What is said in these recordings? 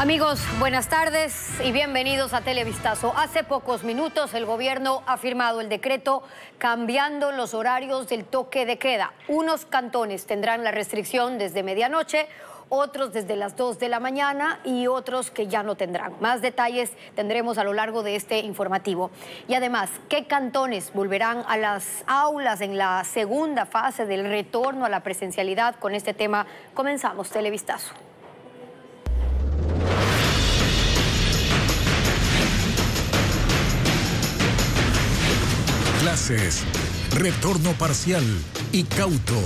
Amigos, buenas tardes y bienvenidos a Televistazo. Hace pocos minutos el gobierno ha firmado el decreto cambiando los horarios del toque de queda. Unos cantones tendrán la restricción desde medianoche, otros desde las 2 de la mañana y otros que ya no tendrán. Más detalles tendremos a lo largo de este informativo. Y además, ¿qué cantones volverán a las aulas en la segunda fase del retorno a la presencialidad? Con este tema comenzamos Televistazo. Clases, retorno parcial y cauto.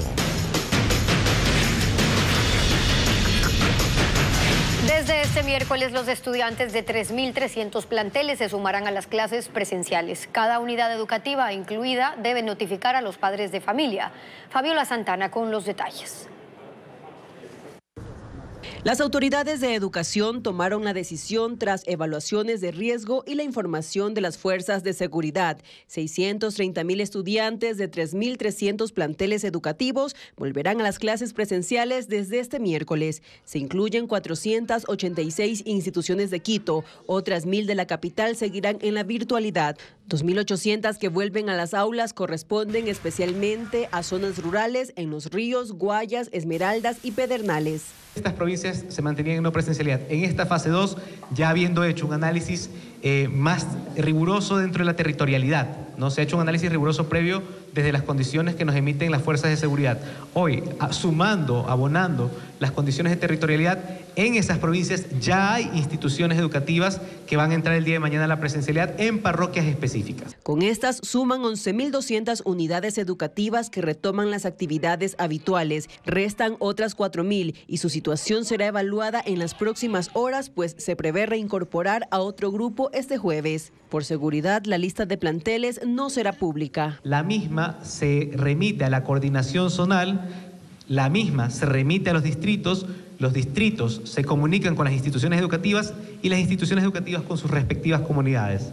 Desde este miércoles, los estudiantes de 3.300 planteles se sumarán a las clases presenciales. Cada unidad educativa incluida debe notificar a los padres de familia. Fabiola Santana con los detalles. Las autoridades de educación tomaron la decisión tras evaluaciones de riesgo y la información de las fuerzas de seguridad. 630.000 estudiantes de 3.300 planteles educativos volverán a las clases presenciales desde este miércoles. Se incluyen 486 instituciones de Quito, otras 1.000 de la capital seguirán en la virtualidad. 2.800 que vuelven a las aulas corresponden especialmente a zonas rurales en Los Ríos, Guayas, Esmeraldas y Pedernales. Estas provincias se mantenían en no presencialidad. En esta fase 2, ya habiendo hecho un análisis más riguroso dentro de la territorialidad, ¿no? Se ha hecho un análisis riguroso previo desde las condiciones que nos emiten las fuerzas de seguridad. Hoy, sumando, abonando las condiciones de territorialidad, en esas provincias ya hay instituciones educativas que van a entrar el día de mañana a la presencialidad en parroquias específicas. Con estas suman 11.200 unidades educativas que retoman las actividades habituales. Restan otras 4.000 y su situación será evaluada en las próximas horas, pues se prevé reincorporar a otro grupo este jueves. Por seguridad, la lista de planteles no será pública. La misma se remite a la coordinación zonal, la misma se remite a los distritos se comunican con las instituciones educativas y las instituciones educativas con sus respectivas comunidades.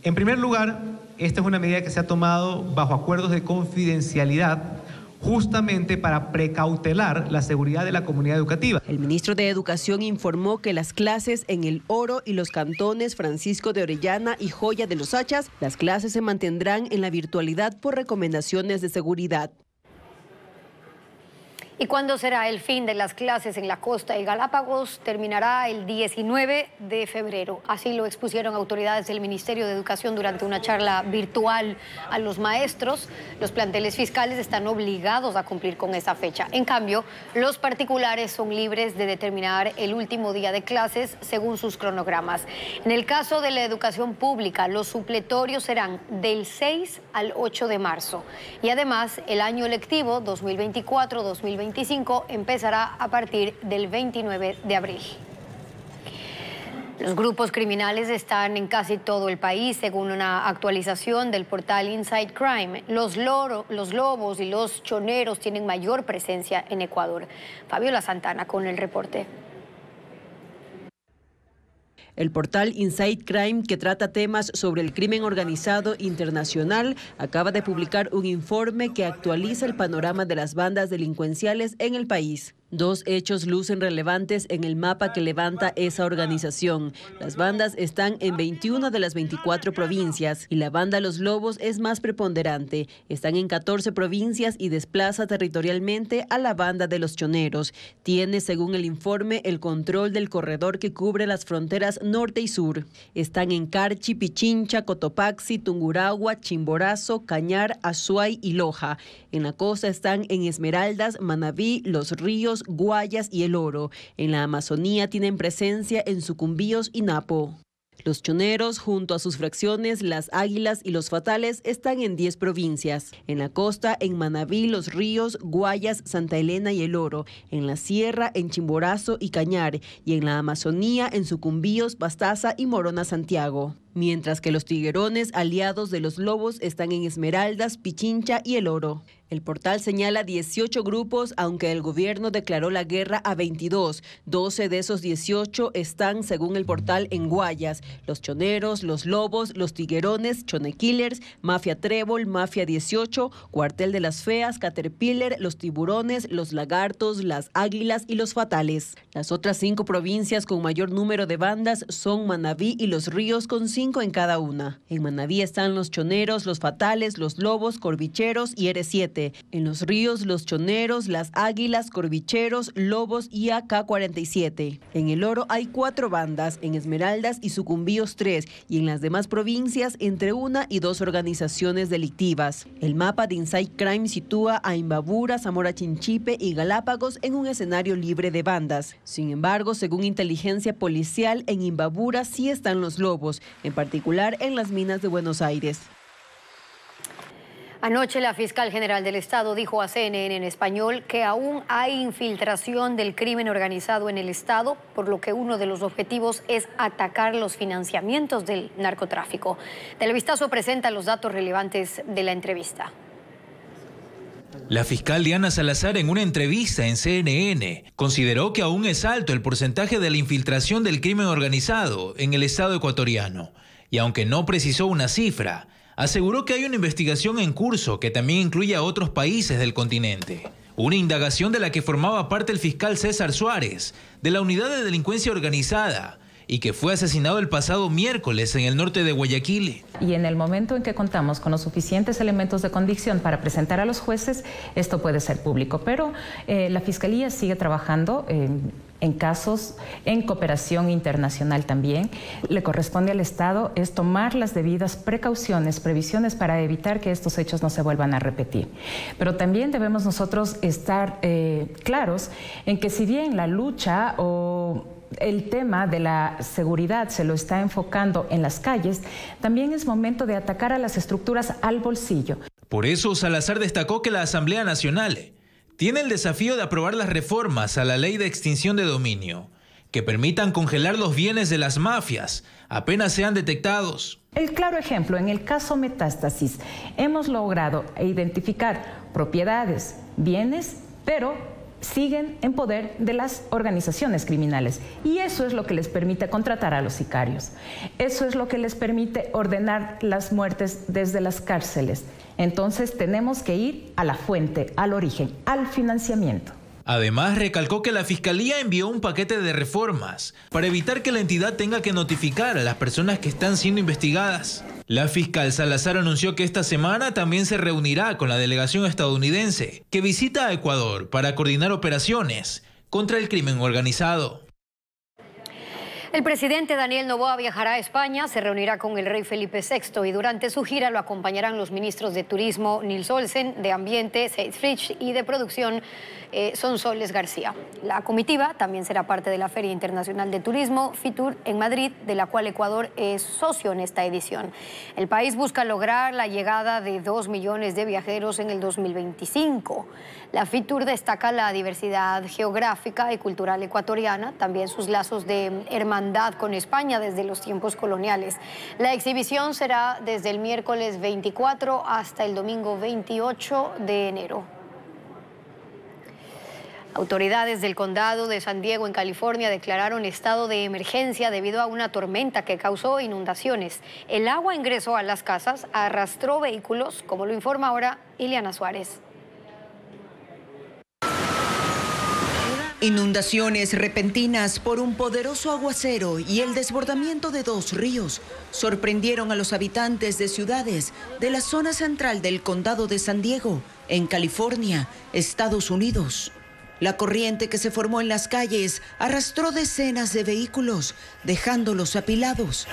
En primer lugar, esta es una medida que se ha tomado bajo acuerdos de confidencialidad justamente para precautelar la seguridad de la comunidad educativa. El ministro de Educación informó que las clases en El Oro y los cantones Francisco de Orellana y Joya de los Hachas, las clases se mantendrán en la virtualidad por recomendaciones de seguridad. ¿Y cuándo será el fin de las clases en la costa de Galápagos? Terminará el 19 de febrero. Así lo expusieron autoridades del Ministerio de Educación durante una charla virtual a los maestros. Los planteles fiscales están obligados a cumplir con esa fecha. En cambio, los particulares son libres de determinar el último día de clases según sus cronogramas. En el caso de la educación pública, los supletorios serán del 6 al 8 de marzo. Y además, el año lectivo 2024-2025 empezará a partir del 29 de abril. Los grupos criminales están en casi todo el país, según una actualización del portal Inside Crime. Los lobos y los choneros tienen mayor presencia en Ecuador. Fabiola Santana con el reporte. El portal Inside Crime, que trata temas sobre el crimen organizado internacional, acaba de publicar un informe que actualiza el panorama de las bandas delincuenciales en el país. 2 hechos lucen relevantes en el mapa que levanta esa organización. Las bandas están en 21 de las 24 provincias y la banda Los Lobos es más preponderante. Están en 14 provincias y desplaza territorialmente a la banda de los choneros. Tiene, según el informe, el control del corredor que cubre las fronteras norte y sur. Están en Carchi, Pichincha, Cotopaxi, Tungurahua, Chimborazo, Cañar, Azuay y Loja. En la costa están en Esmeraldas, Manabí, Los Ríos, Guayas y El Oro. En la Amazonía tienen presencia en Sucumbíos y Napo. Los choneros, junto a sus fracciones, las águilas y los fatales, están en 10 provincias. En la costa, en Manabí, Los Ríos, Guayas, Santa Elena y El Oro. En la sierra, en Chimborazo y Cañar. Y en la Amazonía, en Sucumbíos, Pastaza y Morona, Santiago. mientras que los tiguerones, aliados de los lobos, están en Esmeraldas, Pichincha y El Oro. El portal señala 18 grupos, aunque el gobierno declaró la guerra a 22. 12 de esos 18 están, según el portal, en Guayas. Los Choneros, los Lobos, los Tiguerones, Chonekillers, Mafia Trébol, Mafia 18, Cuartel de las Feas, Caterpillar, los Tiburones, los Lagartos, las Águilas y los Fatales. Las otras 5 provincias con mayor número de bandas son Manabí y Los Ríos, con 5 en cada una. En Manabí están los Choneros, los Fatales, los Lobos, Corbicheros y R7. En Los Ríos, los Choneros, las Águilas, Corbicheros, Lobos y AK-47. En El Oro hay 4 bandas, en Esmeraldas y Sucumbíos 3, y en las demás provincias entre 1 y 2 organizaciones delictivas. El mapa de Inside Crime sitúa a Imbabura, Zamora Chinchipe y Galápagos en un escenario libre de bandas. Sin embargo, según inteligencia policial, en Imbabura sí están los lobos, en particular en las minas de Buenos Aires. Anoche la fiscal general del Estado dijo a CNN en español que aún hay infiltración del crimen organizado en el Estado, por lo que uno de los objetivos es atacar los financiamientos del narcotráfico. Televistazo presenta los datos relevantes de la entrevista. La fiscal Diana Salazar, en una entrevista en CNN, consideró que aún es alto el porcentaje de la infiltración del crimen organizado en el Estado ecuatoriano, y aunque no precisó una cifra, aseguró que hay una investigación en curso que también incluye a otros países del continente. Una indagación de la que formaba parte el fiscal César Suárez, de la Unidad de Delincuencia Organizada, y que fue asesinado el pasado miércoles en el norte de Guayaquil. Y en el momento en que contamos con los suficientes elementos de convicción para presentar a los jueces, esto puede ser público. Pero la Fiscalía sigue trabajando en casos, en cooperación internacional también. Le corresponde al Estado es tomar las debidas precauciones, previsiones para evitar que estos hechos no se vuelvan a repetir. Pero también debemos nosotros estar claros en que si bien la lucha o el tema de la seguridad se lo está enfocando en las calles, también es momento de atacar a las estructuras al bolsillo. Por eso Salazar destacó que la Asamblea Nacional tiene el desafío de aprobar las reformas a la Ley de Extinción de Dominio, que permitan congelar los bienes de las mafias apenas sean detectados. El claro ejemplo, en el caso Metástasis, hemos logrado identificar propiedades, bienes, pero siguen en poder de las organizaciones criminales. Y eso es lo que les permite contratar a los sicarios. Eso es lo que les permite ordenar las muertes desde las cárceles. Entonces tenemos que ir a la fuente, al origen, al financiamiento. Además, recalcó que la Fiscalía envió un paquete de reformas para evitar que la entidad tenga que notificar a las personas que están siendo investigadas. La fiscal Salazar anunció que esta semana también se reunirá con la delegación estadounidense que visita a Ecuador para coordinar operaciones contra el crimen organizado. El presidente Daniel Noboa viajará a España, se reunirá con el rey Felipe VI y durante su gira lo acompañarán los ministros de Turismo Nils Olsen, de Ambiente Seid Fritsch y de Producción Sonsoles García. La comitiva también será parte de la Feria Internacional de Turismo, FITUR, en Madrid, de la cual Ecuador es socio en esta edición. El país busca lograr la llegada de 2 millones de viajeros en el 2025. La FITUR destaca la diversidad geográfica y cultural ecuatoriana, también sus lazos de hermandad con España desde los tiempos coloniales. La exhibición será desde el miércoles 24 hasta el domingo 28 de enero. Autoridades del condado de San Diego, en California, declararon estado de emergencia debido a una tormenta que causó inundaciones. El agua ingresó a las casas, arrastró vehículos, como lo informa ahora Ileana Suárez. Inundaciones repentinas por un poderoso aguacero y el desbordamiento de 2 ríos sorprendieron a los habitantes de ciudades de la zona central del condado de San Diego, en California, Estados Unidos. La corriente que se formó en las calles arrastró decenas de vehículos, dejándolos apilados.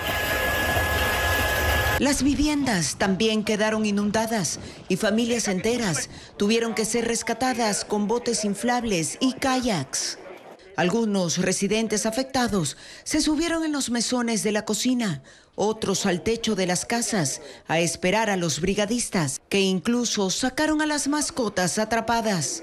Las viviendas también quedaron inundadas y familias enteras tuvieron que ser rescatadas con botes inflables y kayaks. Algunos residentes afectados se subieron en los mesones de la cocina, otros al techo de las casas a esperar a los brigadistas, que incluso sacaron a las mascotas atrapadas.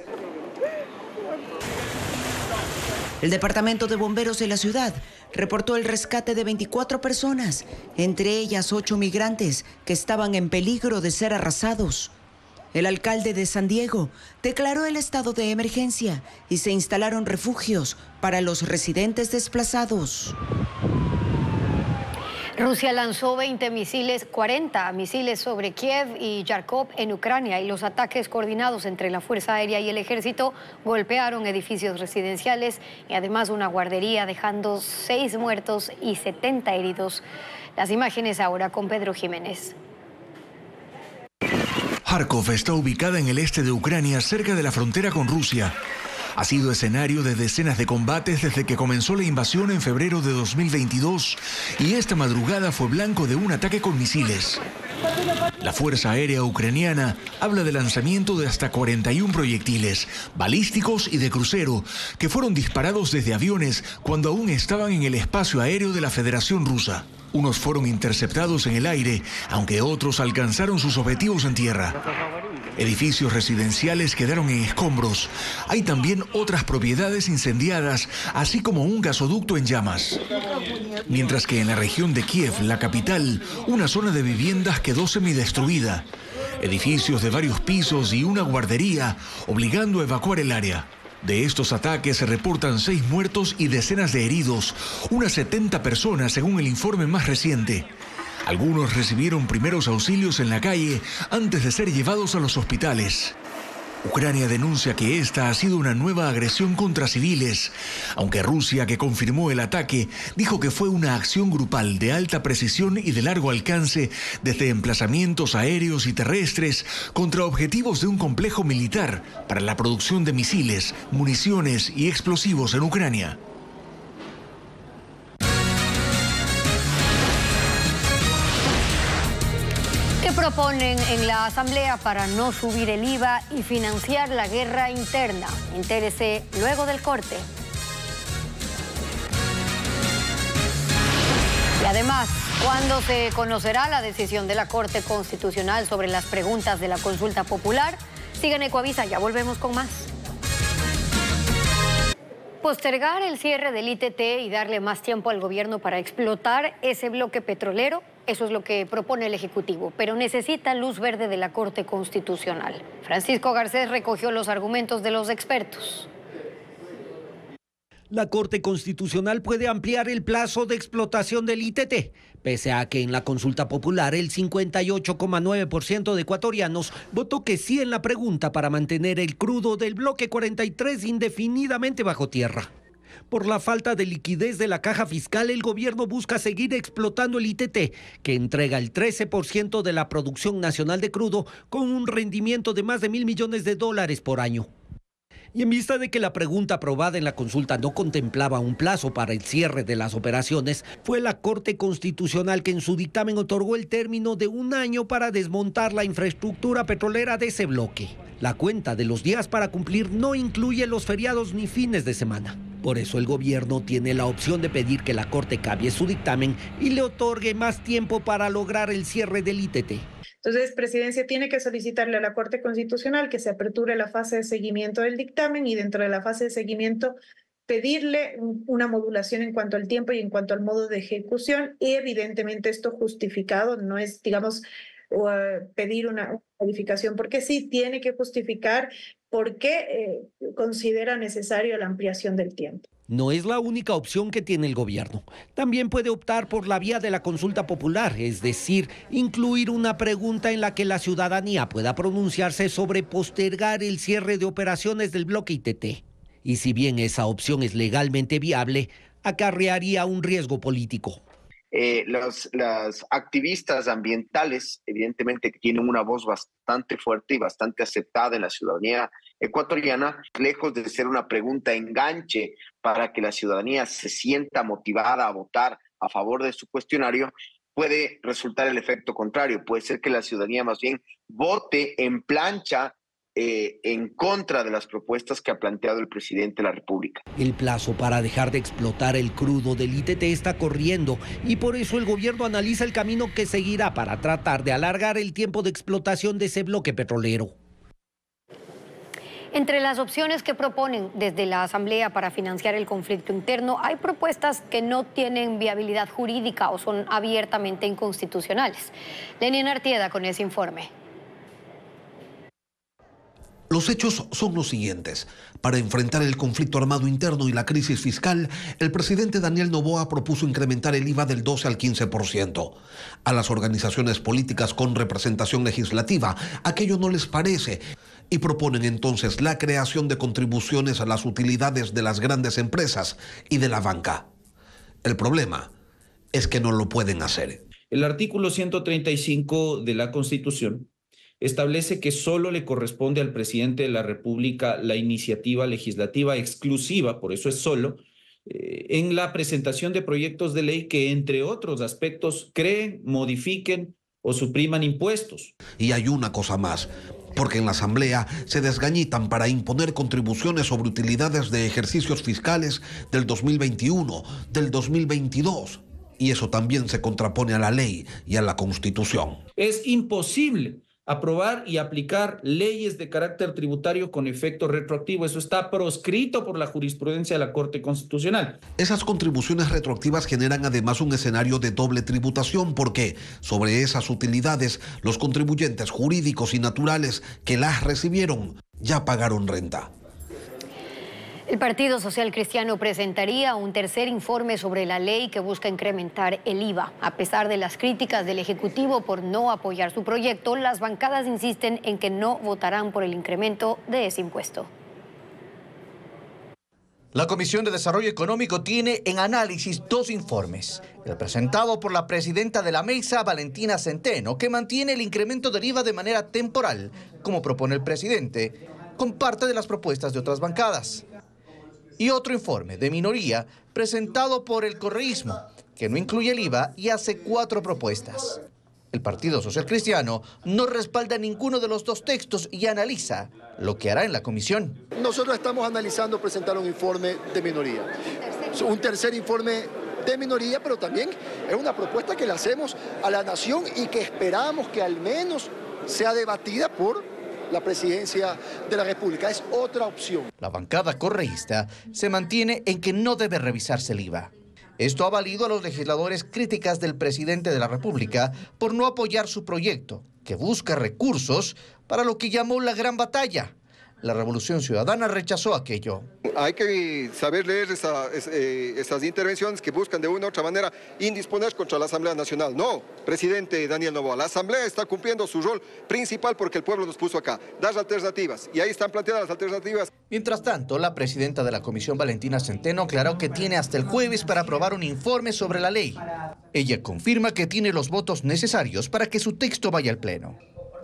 El Departamento de Bomberos de la ciudad reportó el rescate de 24 personas, entre ellas 8 migrantes que estaban en peligro de ser arrasados. El alcalde de San Diego declaró el estado de emergencia y se instalaron refugios para los residentes desplazados. Rusia lanzó 40 misiles sobre Kiev y Kharkov en Ucrania, y los ataques coordinados entre la Fuerza Aérea y el Ejército golpearon edificios residenciales y además una guardería, dejando 6 muertos y 70 heridos. Las imágenes ahora con Pedro Jiménez. Kharkov está ubicada en el este de Ucrania, cerca de la frontera con Rusia. Ha sido escenario de decenas de combates desde que comenzó la invasión en febrero de 2022 y esta madrugada fue blanco de un ataque con misiles. La Fuerza Aérea Ucraniana habla de lanzamiento de hasta 41 proyectiles, balísticos y de crucero, que fueron disparados desde aviones cuando aún estaban en el espacio aéreo de la Federación Rusa. Unos fueron interceptados en el aire, aunque otros alcanzaron sus objetivos en tierra. Edificios residenciales quedaron en escombros. Hay también otras propiedades incendiadas, así como un gasoducto en llamas. Mientras que en la región de Kiev, la capital, una zona de viviendas quedó semidestruida. Edificios de varios pisos y una guardería, obligando a evacuar el área. De estos ataques se reportan 6 muertos y decenas de heridos, unas 70 personas según el informe más reciente. Algunos recibieron primeros auxilios en la calle antes de ser llevados a los hospitales. Ucrania denuncia que esta ha sido una nueva agresión contra civiles, aunque Rusia, que confirmó el ataque, dijo que fue una acción grupal de alta precisión y de largo alcance desde emplazamientos aéreos y terrestres contra objetivos de un complejo militar para la producción de misiles, municiones y explosivos en Ucrania. ¿Qué proponen en la Asamblea para no subir el IVA y financiar la guerra interna? Entérese luego del corte. Y además, ¿cuándo se conocerá la decisión de la Corte Constitucional sobre las preguntas de la consulta popular? Sigan Ecoavisa, ya volvemos con más. Postergar el cierre del ITT y darle más tiempo al gobierno para explotar ese bloque petrolero, eso es lo que propone el Ejecutivo, pero necesita luz verde de la Corte Constitucional. Francisco Garcés recogió los argumentos de los expertos. La Corte Constitucional puede ampliar el plazo de explotación del ITT, pese a que en la consulta popular el 58,9% de ecuatorianos votó que sí en la pregunta para mantener el crudo del bloque 43 indefinidamente bajo tierra. Por la falta de liquidez de la caja fiscal, el gobierno busca seguir explotando el ITT, que entrega el 13% de la producción nacional de crudo con un rendimiento de más de $1.000 millones por año. Y en vista de que la pregunta aprobada en la consulta no contemplaba un plazo para el cierre de las operaciones, fue la Corte Constitucional que en su dictamen otorgó el término de 1 año para desmontar la infraestructura petrolera de ese bloque. La cuenta de los días para cumplir no incluye los feriados ni fines de semana. Por eso el gobierno tiene la opción de pedir que la Corte cambie su dictamen y le otorgue más tiempo para lograr el cierre del ITT. Entonces, Presidencia tiene que solicitarle a la Corte Constitucional que se aperture la fase de seguimiento del dictamen y dentro de la fase de seguimiento pedirle una modulación en cuanto al tiempo y en cuanto al modo de ejecución, y evidentemente esto justificado, no es, digamos, pedir una modificación, porque sí tiene que justificar por qué considera necesario la ampliación del tiempo. No es la única opción que tiene el gobierno. También puede optar por la vía de la consulta popular, es decir, incluir una pregunta en la que la ciudadanía pueda pronunciarse sobre postergar el cierre de operaciones del bloque ITT. Y si bien esa opción es legalmente viable, acarrearía un riesgo político. Las activistas ambientales, evidentemente, que tienen una voz bastante fuerte y bastante aceptada en la ciudadanía ecuatoriana, lejos de ser una pregunta enganche para que la ciudadanía se sienta motivada a votar a favor de su cuestionario, puede resultar el efecto contrario. Puede ser que la ciudadanía más bien vote en plancha en contra de las propuestas que ha planteado el presidente de la República. El plazo para dejar de explotar el crudo del ITT está corriendo y por eso el gobierno analiza el camino que seguirá para tratar de alargar el tiempo de explotación de ese bloque petrolero. Entre las opciones que proponen desde la Asamblea para financiar el conflicto interno, hay propuestas que no tienen viabilidad jurídica o son abiertamente inconstitucionales. Lenin Artieda con ese informe. Los hechos son los siguientes. Para enfrentar el conflicto armado interno y la crisis fiscal, el presidente Daniel Noboa propuso incrementar el IVA del 12 al 15%. A las organizaciones políticas con representación legislativa, aquello no les parece y proponen entonces la creación de contribuciones a las utilidades de las grandes empresas y de la banca. El problema es que no lo pueden hacer. El artículo 135 de la Constitución establece que solo le corresponde al presidente de la República la iniciativa legislativa exclusiva, por eso es solo, en la presentación de proyectos de ley que, entre otros aspectos, creen, modifiquen o supriman impuestos. Y hay una cosa más, porque en la Asamblea se desgañitan para imponer contribuciones sobre utilidades de ejercicios fiscales del 2021, del 2022. Y eso también se contrapone a la ley y a la Constitución. Es imposible aprobar y aplicar leyes de carácter tributario con efecto retroactivo. Eso está proscrito por la jurisprudencia de la Corte Constitucional. Esas contribuciones retroactivas generan además un escenario de doble tributación porque sobre esas utilidades los contribuyentes jurídicos y naturales que las recibieron ya pagaron renta. El Partido Social Cristiano presentaría un tercer informe sobre la ley que busca incrementar el IVA. A pesar de las críticas del Ejecutivo por no apoyar su proyecto, las bancadas insisten en que no votarán por el incremento de ese impuesto. La Comisión de Desarrollo Económico tiene en análisis dos informes. El presentado por la presidenta de la mesa, Valentina Centeno, que mantiene el incremento del IVA de manera temporal, como propone el presidente, con parte de las propuestas de otras bancadas. Y otro informe de minoría presentado por el correísmo, que no incluye el IVA y hace 4 propuestas. El Partido Social Cristiano no respalda ninguno de los dos textos y analiza lo que hará en la comisión. Nosotros estamos analizando presentar un informe de minoría. Un tercer informe de minoría, pero también es una propuesta que le hacemos a la nación y que esperamos que al menos sea debatida por la presidencia de la República. Es otra opción. La bancada correísta se mantiene en que no debe revisarse el IVA. Esto ha valido a los legisladores críticas del presidente de la República por no apoyar su proyecto, que busca recursos para lo que llamó la gran batalla. La Revolución Ciudadana rechazó aquello. Hay que saber leer esas intervenciones que buscan de una u otra manera indisponer contra la Asamblea Nacional. No, presidente Daniel Noboa, la Asamblea está cumpliendo su rol principal porque el pueblo nos puso acá, dar alternativas, y ahí están planteadas las alternativas. Mientras tanto, la presidenta de la comisión, Valentina Centeno, aclaró que tiene hasta el jueves para aprobar un informe sobre la ley. Ella confirma que tiene los votos necesarios para que su texto vaya al Pleno.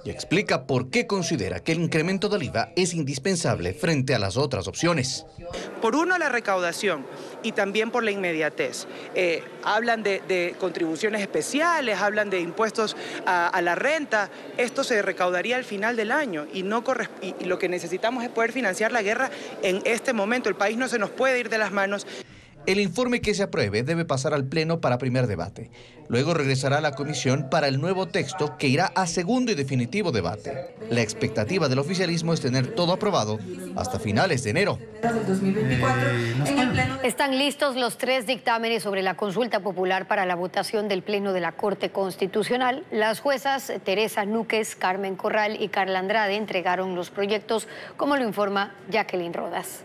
Y explica por qué considera que el incremento del IVA es indispensable frente a las otras opciones. Por uno, la recaudación y también por la inmediatez. Hablan de contribuciones especiales, hablan de impuestos a la renta. Esto se recaudaría al final del año y lo que necesitamos es poder financiar la guerra en este momento. El país no se nos puede ir de las manos. El informe que se apruebe debe pasar al Pleno para primer debate. Luego regresará a la comisión para el nuevo texto que irá a segundo y definitivo debate. La expectativa del oficialismo es tener todo aprobado hasta finales de enero. Están listos los 3 dictámenes sobre la consulta popular para la votación del Pleno de la Corte Constitucional. Las juezas Teresa Núquez, Carmen Corral y Carla Andrade entregaron los proyectos, como lo informa Jacqueline Rodas.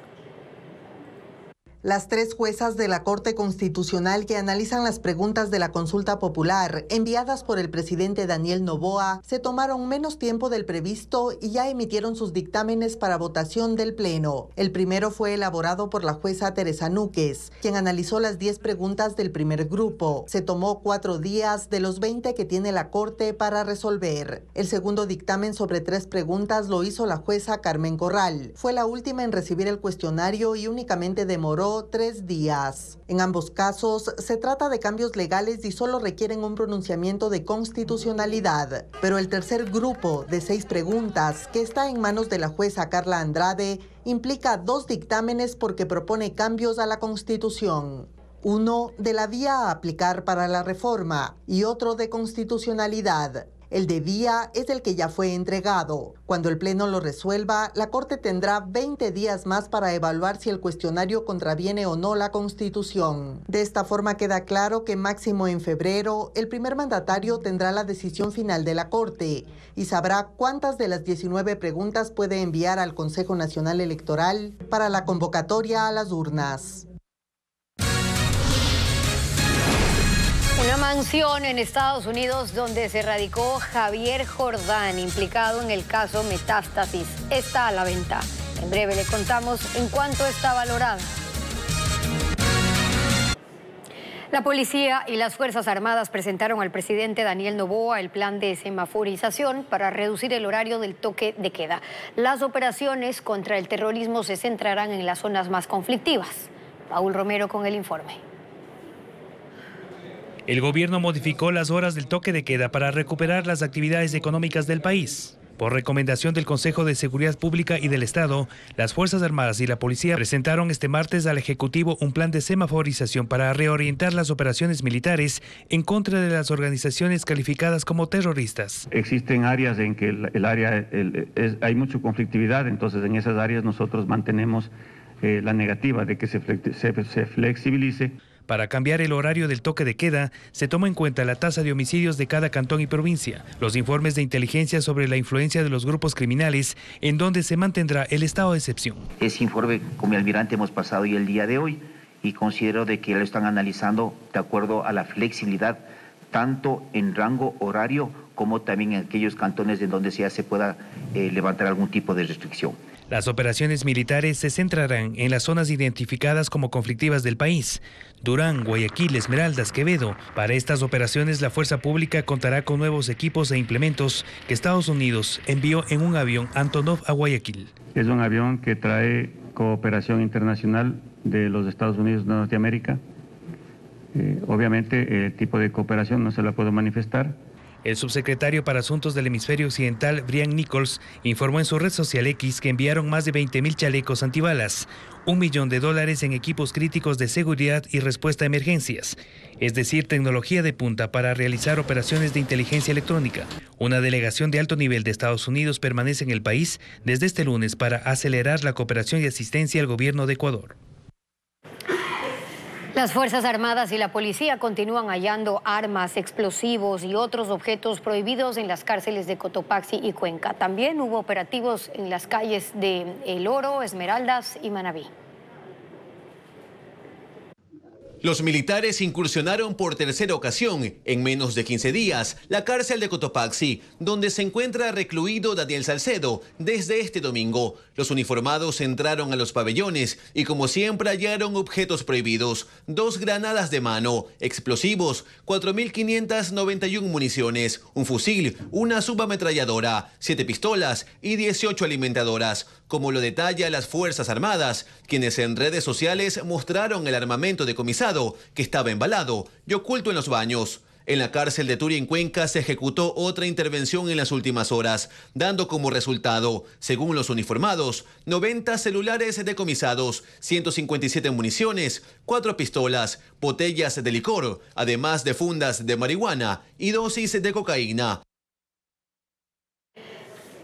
Las 3 juezas de la Corte Constitucional que analizan las preguntas de la consulta popular enviadas por el presidente Daniel Noboa se tomaron menos tiempo del previsto y ya emitieron sus dictámenes para votación del Pleno. El primero fue elaborado por la jueza Teresa Núquez, quien analizó las 10 preguntas del primer grupo. Se tomó 4 días de los 20 que tiene la Corte para resolver. El segundo dictamen sobre 3 preguntas lo hizo la jueza Carmen Corral. Fue la última en recibir el cuestionario y únicamente demoró 3 días. En ambos casos se trata de cambios legales y solo requieren un pronunciamiento de constitucionalidad. Pero el tercer grupo de 6 preguntas, que está en manos de la jueza Carla Andrade, implica 2 dictámenes porque propone cambios a la Constitución. Uno de la vía a aplicar para la reforma y otro de constitucionalidad. El de vía es el que ya fue entregado. Cuando el Pleno lo resuelva, la Corte tendrá 20 días más para evaluar si el cuestionario contraviene o no la Constitución. De esta forma queda claro que máximo en febrero, el primer mandatario tendrá la decisión final de la Corte y sabrá cuántas de las 19 preguntas puede enviar al Consejo Nacional Electoral para la convocatoria a las urnas. Una mansión en Estados Unidos donde se radicó Javier Jordán, implicado en el caso Metástasis, está a la venta. En breve le contamos en cuánto está valorada. La policía y las Fuerzas Armadas presentaron al presidente Daniel Noboa el plan de semaforización para reducir el horario del toque de queda. Las operaciones contra el terrorismo se centrarán en las zonas más conflictivas. Paul Romero con el informe. El gobierno modificó las horas del toque de queda para recuperar las actividades económicas del país. Por recomendación del Consejo de Seguridad Pública y del Estado, las Fuerzas Armadas y la Policía presentaron este martes al Ejecutivo un plan de semaforización para reorientar las operaciones militares en contra de las organizaciones calificadas como terroristas. Existen áreas en que hay mucha conflictividad, entonces en esas áreas nosotros mantenemos la negativa de que se flexibilice. Para cambiar el horario del toque de queda, se toma en cuenta la tasa de homicidios de cada cantón y provincia, los informes de inteligencia sobre la influencia de los grupos criminales, en donde se mantendrá el estado de excepción. Ese informe, con mi almirante, hemos pasado hoy el día de hoy y considero de que lo están analizando de acuerdo a la flexibilidad, tanto en rango horario como también en aquellos cantones en donde ya se pueda levantar algún tipo de restricción. Las operaciones militares se centrarán en las zonas identificadas como conflictivas del país: Durán, Guayaquil, Esmeraldas, Quevedo. Para estas operaciones, la fuerza pública contará con nuevos equipos e implementos que Estados Unidos envió en un avión Antonov a Guayaquil. Es un avión que trae cooperación internacional de los Estados Unidos de Norteamérica. Obviamente, el tipo de cooperación no se la puedo manifestar. El subsecretario para Asuntos del Hemisferio Occidental, Brian Nichols, informó en su red social X que enviaron más de 20,000 chalecos antibalas, $1 millón en equipos críticos de seguridad y respuesta a emergencias, es decir, tecnología de punta para realizar operaciones de inteligencia electrónica. Una delegación de alto nivel de Estados Unidos permanece en el país desde este lunes para acelerar la cooperación y asistencia al gobierno de Ecuador. Las Fuerzas Armadas y la Policía continúan hallando armas, explosivos y otros objetos prohibidos en las cárceles de Cotopaxi y Cuenca. También hubo operativos en las calles de El Oro, Esmeraldas y Manabí. Los militares incursionaron por tercera ocasión en menos de 15 días la cárcel de Cotopaxi, donde se encuentra recluido Daniel Salcedo desde este domingo. Los uniformados entraron a los pabellones y, como siempre, hallaron objetos prohibidos: 2 granadas de mano, explosivos, 4.591 municiones, un fusil, una subametralladora, 7 pistolas y 18 alimentadoras, como lo detalla las Fuerzas Armadas, quienes en redes sociales mostraron el armamento decomisado que estaba embalado y oculto en los baños. En la cárcel de Turia, en Cuenca, se ejecutó otra intervención en las últimas horas, dando como resultado, según los uniformados, 90 celulares decomisados, 157 municiones, 4 pistolas, botellas de licor, además de fundas de marihuana y dosis de cocaína.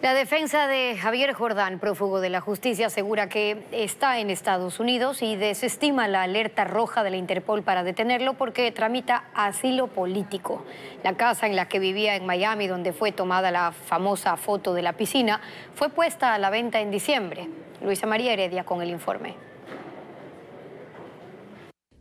La defensa de Javier Jordán, prófugo de la justicia, asegura que está en Estados Unidos y desestima la alerta roja de la Interpol para detenerlo porque tramita asilo político. La casa en la que vivía en Miami, donde fue tomada la famosa foto de la piscina, fue puesta a la venta en diciembre. Luisa María Heredia con el informe.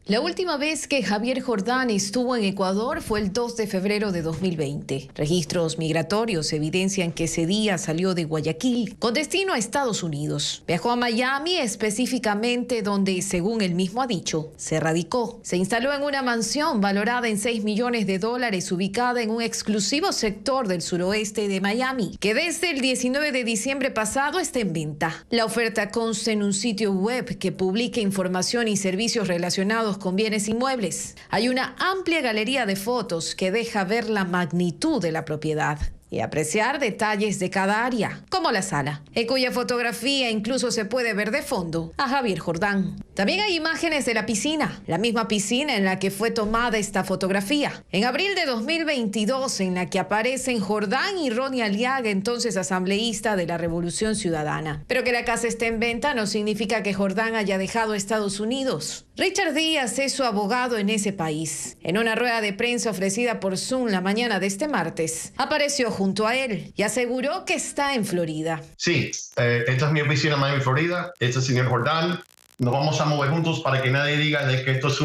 La última vez que Javier Jordán estuvo en Ecuador fue el 2 de febrero de 2020. Registros migratorios evidencian que ese día salió de Guayaquil con destino a Estados Unidos. Viajó a Miami, específicamente donde, según él mismo ha dicho, se radicó. Se instaló en una mansión valorada en $6 millones, ubicada en un exclusivo sector del suroeste de Miami, que desde el 19 de diciembre pasado está en venta. La oferta consta en un sitio web que publica información y servicios relacionados con bienes inmuebles. Hay una amplia galería de fotos que deja ver la magnitud de la propiedad. y apreciar detalles de cada área, como la sala, en cuya fotografía incluso se puede ver de fondo a Javier Jordán. También hay imágenes de la piscina, la misma piscina en la que fue tomada esta fotografía. En abril de 2022, en la que aparecen Jordán y Ronnie Aliaga, entonces asambleísta de la Revolución Ciudadana. Pero que la casa esté en venta no significa que Jordán haya dejado Estados Unidos. Richard Díaz es su abogado en ese país. En una rueda de prensa ofrecida por Zoom la mañana de este martes, apareció junto a él y aseguró que está en Florida. Sí, esta es mi oficina en Miami, Florida. Este es el señor Jordán. Nos vamos a mover juntos para que nadie diga de que esto es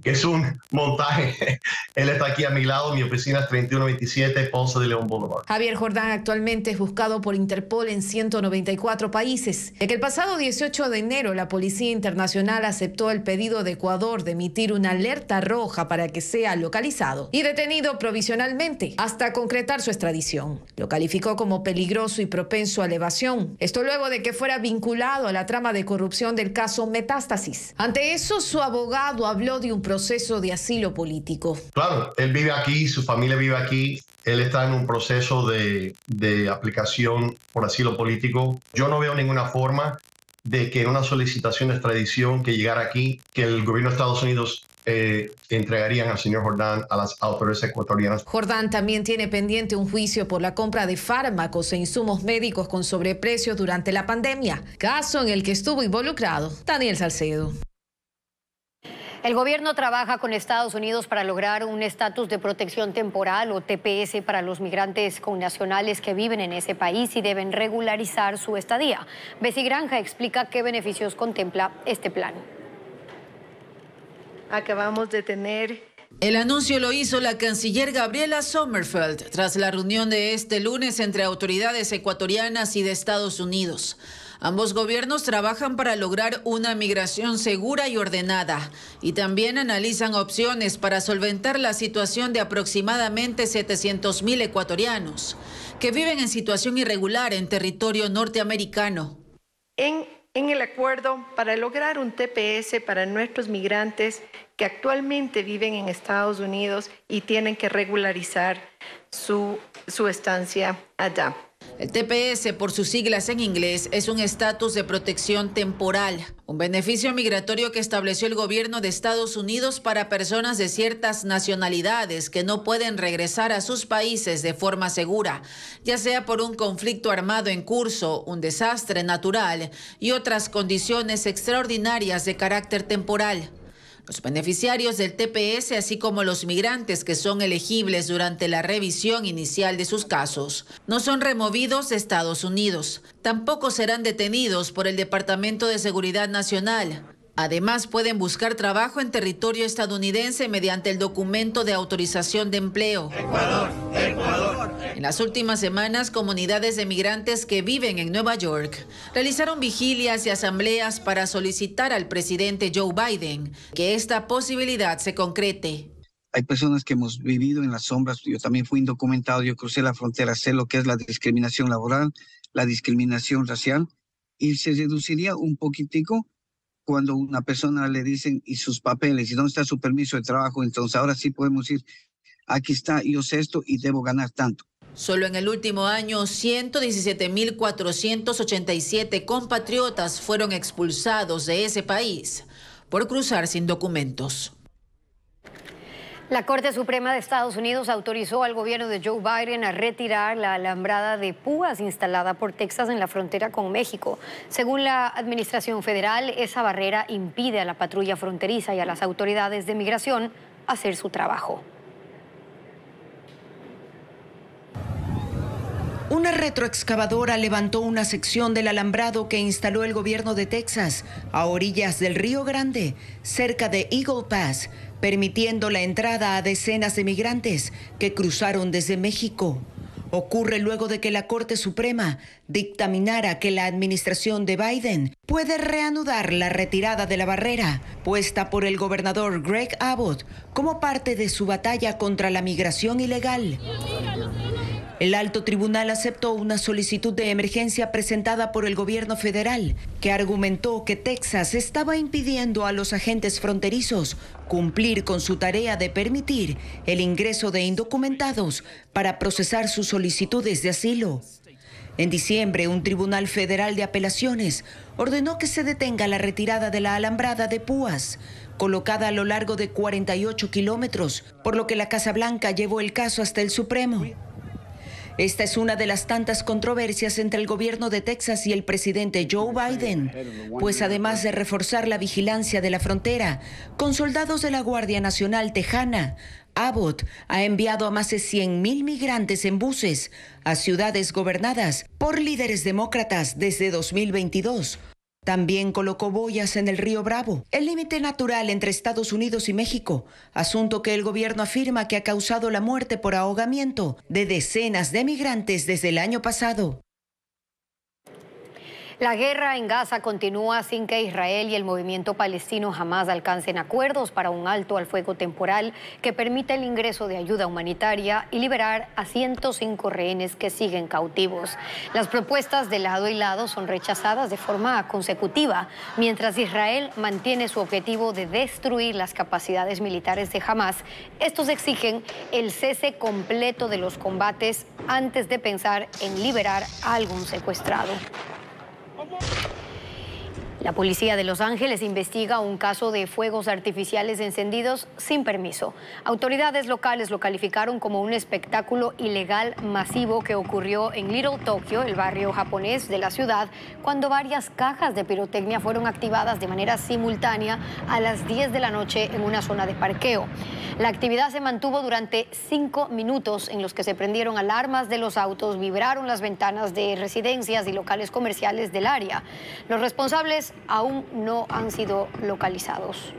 que es un montaje. Él está aquí a mi lado, mi oficina es 3127 Ponce de León Boulevard. Javier Jordán actualmente es buscado por Interpol en 194 países. Ya que el pasado 18 de enero la Policía Internacional aceptó el pedido de Ecuador de emitir una alerta roja para que sea localizado y detenido provisionalmente hasta concretar su extradición. Lo calificó como peligroso y propenso a la evasión. Esto luego de que fuera vinculado a la trama de corrupción del caso Metástasis. Ante eso, su abogado habló de un proceso de asilo político. Claro, él vive aquí, su familia vive aquí. Él está en un proceso de aplicación por asilo político. Yo no veo ninguna forma de que en una solicitación de extradición que llegara aquí, que el gobierno de Estados Unidos entregarían al señor Jordán a las autoridades ecuatorianas. Jordán también tiene pendiente un juicio por la compra de fármacos e insumos médicos con sobreprecio durante la pandemia, caso en el que estuvo involucrado Daniel Salcedo. El gobierno trabaja con Estados Unidos para lograr un estatus de protección temporal o TPS para los migrantes connacionales que viven en ese país y deben regularizar su estadía. Bessie Granja explica qué beneficios contempla este plan. Acabamos de tener... El anuncio lo hizo la canciller Gabriela Sommerfeld tras la reunión de este lunes entre autoridades ecuatorianas y de Estados Unidos. Ambos gobiernos trabajan para lograr una migración segura y ordenada y también analizan opciones para solventar la situación de aproximadamente 700,000 ecuatorianos que viven en situación irregular en territorio norteamericano. En el acuerdo para lograr un TPS para nuestros migrantes que actualmente viven en Estados Unidos y tienen que regularizar su estancia allá. El TPS, por sus siglas en inglés, es un estatus de protección temporal, un beneficio migratorio que estableció el gobierno de Estados Unidos para personas de ciertas nacionalidades que no pueden regresar a sus países de forma segura, ya sea por un conflicto armado en curso, un desastre natural y otras condiciones extraordinarias de carácter temporal. Los beneficiarios del TPS, así como los migrantes que son elegibles durante la revisión inicial de sus casos, no son removidos de Estados Unidos. Tampoco serán detenidos por el Departamento de Seguridad Nacional. Además, pueden buscar trabajo en territorio estadounidense mediante el documento de autorización de empleo. Ecuador. En las últimas semanas, comunidades de migrantes que viven en Nueva York realizaron vigilias y asambleas para solicitar al presidente Joe Biden que esta posibilidad se concrete. Hay personas que hemos vivido en las sombras. Yo también fui indocumentado, yo crucé la frontera, sé lo que es la discriminación laboral, la discriminación racial, y se reduciría un poquitico cuando una persona le dicen y sus papeles y dónde está su permiso de trabajo. Entonces ahora sí podemos decir, aquí está, yo sé esto y debo ganar tanto. Solo en el último año, 117,487 compatriotas fueron expulsados de ese país por cruzar sin documentos. La Corte Suprema de Estados Unidos autorizó al gobierno de Joe Biden a retirar la alambrada de púas instalada por Texas en la frontera con México. Según la administración federal, esa barrera impide a la patrulla fronteriza y a las autoridades de migración hacer su trabajo. Una retroexcavadora levantó una sección del alambrado que instaló el gobierno de Texas a orillas del Río Grande, cerca de Eagle Pass, permitiendo la entrada a decenas de migrantes que cruzaron desde México. Ocurre luego de que la Corte Suprema dictaminara que la administración de Biden puede reanudar la retirada de la barrera puesta por el gobernador Greg Abbott como parte de su batalla contra la migración ilegal. El alto tribunal aceptó una solicitud de emergencia presentada por el gobierno federal, que argumentó que Texas estaba impidiendo a los agentes fronterizos cumplir con su tarea de permitir el ingreso de indocumentados para procesar sus solicitudes de asilo. En diciembre, un tribunal federal de apelaciones ordenó que se detenga la retirada de la alambrada de púas, colocada a lo largo de 48 kilómetros, por lo que la Casa Blanca llevó el caso hasta el Supremo. Esta es una de las tantas controversias entre el gobierno de Texas y el presidente Joe Biden, pues además de reforzar la vigilancia de la frontera con soldados de la Guardia Nacional Tejana, Abbott ha enviado a más de 100,000 migrantes en buses a ciudades gobernadas por líderes demócratas desde 2022. También colocó boyas en el río Bravo, el límite natural entre Estados Unidos y México, asunto que el gobierno afirma que ha causado la muerte por ahogamiento de decenas de migrantes desde el año pasado. La guerra en Gaza continúa sin que Israel y el movimiento palestino jamás alcancen acuerdos para un alto al fuego temporal que permita el ingreso de ayuda humanitaria y liberar a 105 rehenes que siguen cautivos. Las propuestas de lado y lado son rechazadas de forma consecutiva, mientras Israel mantiene su objetivo de destruir las capacidades militares de Hamás. Estos exigen el cese completo de los combates antes de pensar en liberar a algún secuestrado. La policía de Los Ángeles investiga un caso de fuegos artificiales encendidos sin permiso. Autoridades locales lo calificaron como un espectáculo ilegal masivo que ocurrió en Little Tokyo, el barrio japonés de la ciudad, cuando varias cajas de pirotecnia fueron activadas de manera simultánea a las 10 de la noche en una zona de parqueo. La actividad se mantuvo durante 5 minutos, en los que se prendieron alarmas de los autos, vibraron las ventanas de residencias y locales comerciales del área. Los responsables aún no han sido localizados.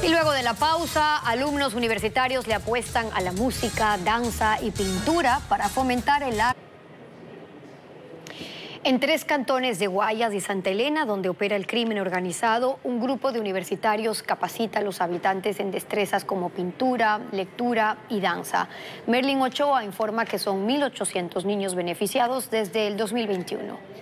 Y luego de la pausa, alumnos universitarios le apuestan a la música, danza y pintura para fomentar el arte. En 3 cantones de Guayas y Santa Elena, donde opera el crimen organizado, un grupo de universitarios capacita a los habitantes en destrezas como pintura, lectura y danza. Merlin Ochoa informa que son 1.800 niños beneficiados desde el 2021.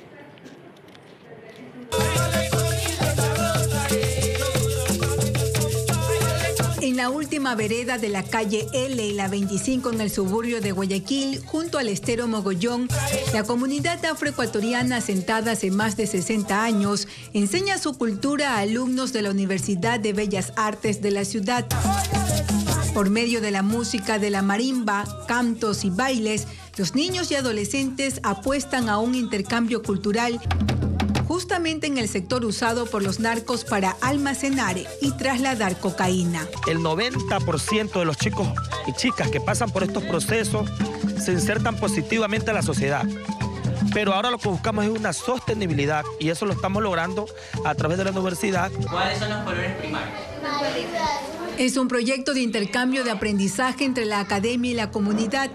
En la última vereda de la calle L y la 25 en el suburbio de Guayaquil, junto al estero Mogollón, la comunidad afroecuatoriana asentada hace más de 60 años enseña su cultura a alumnos de la Universidad de Bellas Artes de la ciudad. Por medio de la música de la marimba, cantos y bailes, los niños y adolescentes apuestan a un intercambio cultural justamente en el sector usado por los narcos para almacenar y trasladar cocaína. El 90% de los chicos y chicas que pasan por estos procesos se insertan positivamente a la sociedad. Pero ahora lo que buscamos es una sostenibilidad y eso lo estamos logrando a través de la universidad. ¿Cuáles son los colores primarios? Es un proyecto de intercambio de aprendizaje entre la academia y la comunidad.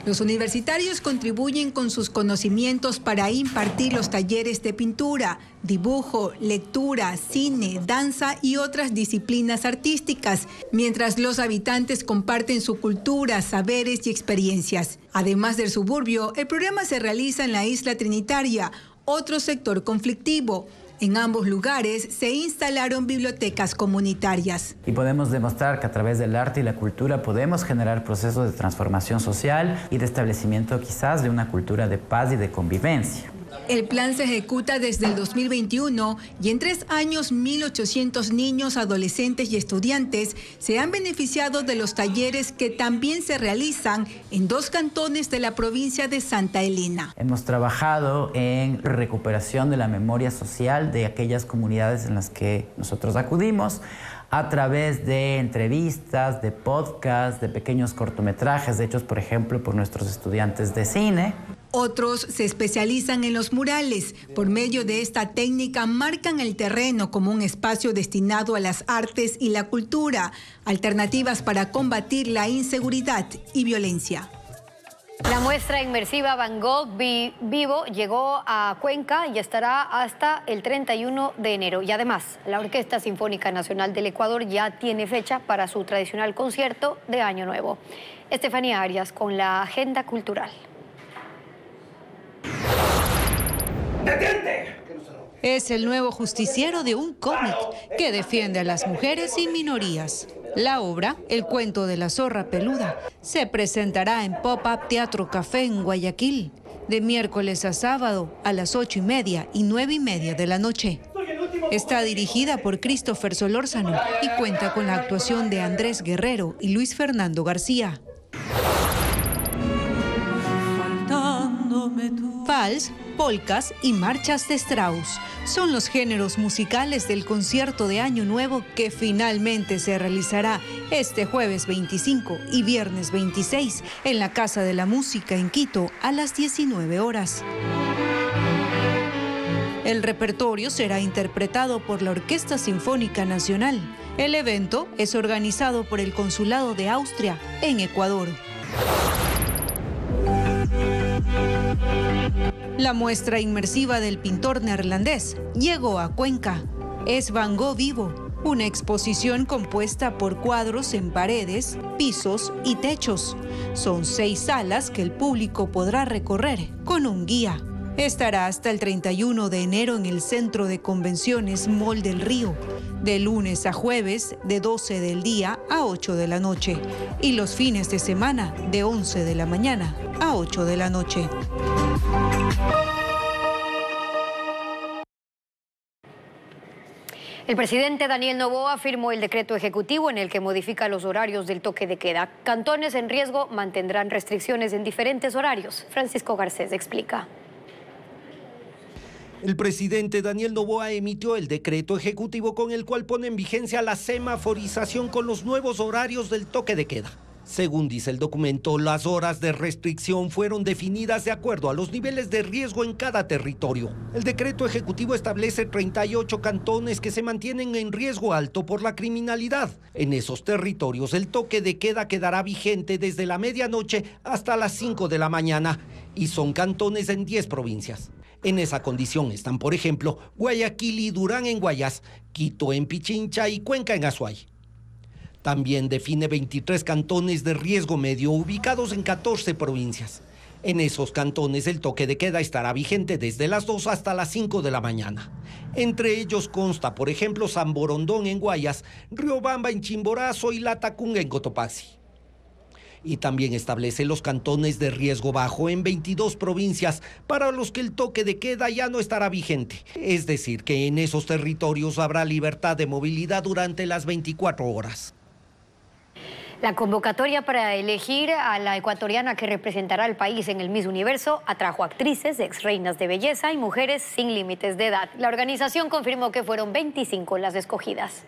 Los universitarios contribuyen con sus conocimientos para impartir los talleres de pintura, dibujo, lectura, cine, danza y otras disciplinas artísticas, mientras los habitantes comparten su cultura, saberes y experiencias. Además del suburbio, el programa se realiza en la Isla Trinitaria, otro sector conflictivo. En ambos lugares se instalaron bibliotecas comunitarias. Y podemos demostrar que a través del arte y la cultura podemos generar procesos de transformación social y de establecimiento quizás de una cultura de paz y de convivencia. El plan se ejecuta desde el 2021 y en 3 años 1.800 niños, adolescentes y estudiantes se han beneficiado de los talleres que también se realizan en 2 cantones de la provincia de Santa Elena. Hemos trabajado en recuperación de la memoria social de aquellas comunidades en las que nosotros acudimos a través de entrevistas, de podcasts, de pequeños cortometrajes hechos, por ejemplo, por nuestros estudiantes de cine. Otros se especializan en los murales. Por medio de esta técnica marcan el terreno como un espacio destinado a las artes y la cultura, alternativas para combatir la inseguridad y violencia. La muestra inmersiva Van Gogh Vivo llegó a Cuenca y estará hasta el 31 de enero. Y además, la Orquesta Sinfónica Nacional del Ecuador ya tiene fecha para su tradicional concierto de Año Nuevo. Estefanía Arias con la agenda cultural. ¡Detente! Es el nuevo justiciero de un cómic que defiende a las mujeres y minorías. La obra, El cuento de la zorra peluda, se presentará en Pop-Up Teatro Café en Guayaquil, de miércoles a sábado a las 8:30 y 9:30 de la noche. Está dirigida por Christopher Solórzano y cuenta con la actuación de Andrés Guerrero y Luis Fernando García. Vals, polcas y marchas de Strauss son los géneros musicales del concierto de Año Nuevo que finalmente se realizará este jueves 25 y viernes 26 en la Casa de la Música en Quito a las 19 horas. El repertorio será interpretado por la Orquesta Sinfónica Nacional. El evento es organizado por el Consulado de Austria en Ecuador. La muestra inmersiva del pintor neerlandés llegó a Cuenca. Es Van Gogh Vivo, una exposición compuesta por cuadros en paredes, pisos y techos. Son 6 salas que el público podrá recorrer con un guía. Estará hasta el 31 de enero en el Centro de Convenciones Mall del Río, de lunes a jueves de 12 del día a 8 de la noche y los fines de semana de 11 de la mañana a 8 de la noche. El presidente Daniel Noboa firmó el decreto ejecutivo en el que modifica los horarios del toque de queda. Cantones en riesgo mantendrán restricciones en diferentes horarios. Francisco Garcés explica. El presidente Daniel Noboa emitió el decreto ejecutivo con el cual pone en vigencia la semaforización con los nuevos horarios del toque de queda. Según dice el documento, las horas de restricción fueron definidas de acuerdo a los niveles de riesgo en cada territorio. El decreto ejecutivo establece 38 cantones que se mantienen en riesgo alto por la criminalidad. En esos territorios el toque de queda quedará vigente desde la medianoche hasta las 5 de la mañana y son cantones en 10 provincias. En esa condición están, por ejemplo, Guayaquil y Durán en Guayas, Quito en Pichincha y Cuenca en Azuay. También define 23 cantones de riesgo medio ubicados en 14 provincias. En esos cantones el toque de queda estará vigente desde las 2 hasta las 5 de la mañana. Entre ellos consta, por ejemplo, San Borondón en Guayas, Riobamba en Chimborazo y Latacunga en Cotopaxi. Y también establece los cantones de riesgo bajo en 22 provincias para los que el toque de queda ya no estará vigente. Es decir, que en esos territorios habrá libertad de movilidad durante las 24 horas. La convocatoria para elegir a la ecuatoriana que representará al país en el Miss Universo atrajo actrices, ex reinas de belleza y mujeres sin límites de edad. La organización confirmó que fueron 25 las escogidas.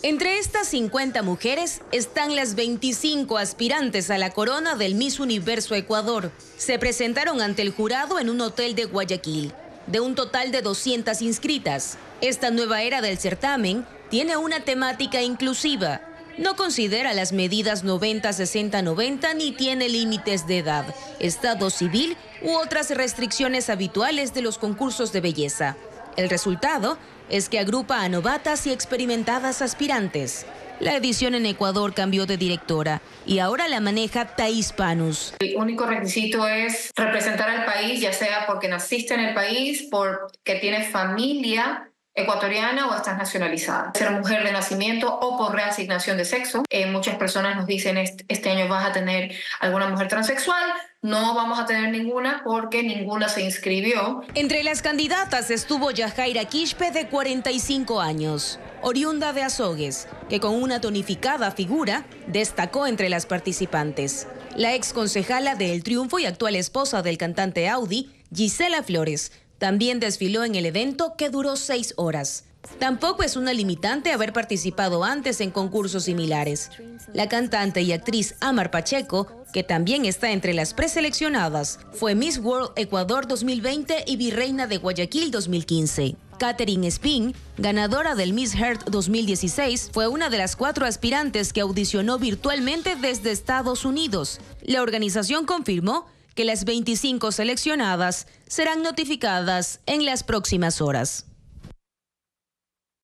Entre estas 50 mujeres están las 25 aspirantes a la corona del Miss Universo Ecuador. Se presentaron ante el jurado en un hotel de Guayaquil. De un total de 200 inscritas, esta nueva era del certamen tiene una temática inclusiva. No considera las medidas 90-60-90 ni tiene límites de edad, estado civil u otras restricciones habituales de los concursos de belleza. El resultado es que agrupa a novatas y experimentadas aspirantes. La edición en Ecuador cambió de directora y ahora la maneja Thais Panus. El único requisito es representar al país, ya sea porque naciste en el país, porque tienes familia ecuatoriana o estás nacionalizada. Ser mujer de nacimiento o por reasignación de sexo. Muchas personas nos dicen este año vas a tener alguna mujer transexual. No vamos a tener ninguna porque ninguna se inscribió. Entre las candidatas estuvo Yajaira Quispe, de 45 años, oriunda de Azogues, que con una tonificada figura destacó entre las participantes. La ex concejala de El Triunfo y actual esposa del cantante Audi, Gisela Flores, también desfiló en el evento que duró 6 horas. Tampoco es una limitante haber participado antes en concursos similares. La cantante y actriz Amar Pacheco, que también está entre las preseleccionadas, fue Miss World Ecuador 2020 y Virreina de Guayaquil 2015. Katherine Spin, ganadora del Miss Earth 2016, fue una de las 4 aspirantes que audicionó virtualmente desde Estados Unidos. La organización confirmó que las 25 seleccionadas serán notificadas en las próximas horas.